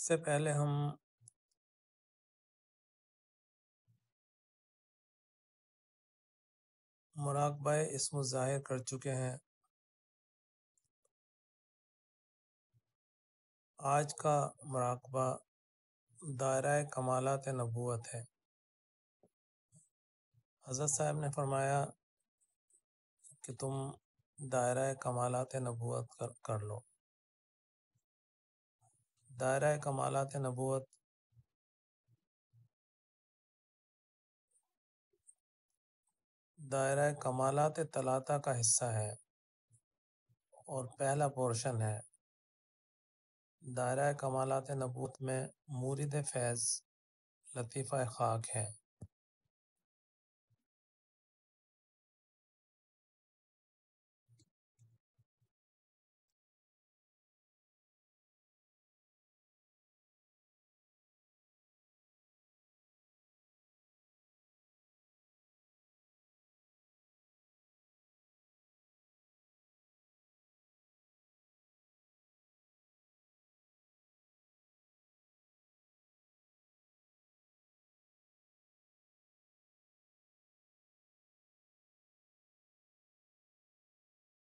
سے پہلے ہم مراقبہ اسم ظاہر کر چکے ہیں۔ آج کا مراقبہ دائرہ کمالات نبوت ہے۔ حضرت صاحب نے فرمایا کہ تم دائرہ کمالات نبوت کر لو۔ دائرہ کمالات نبوت دائرہ کمالات ثلاثہ کا حصہ ہے اور پہلا پورشن ہے۔ دائرہ کمالات نبوت میں مورد فیض لطیفہ خاک ہے۔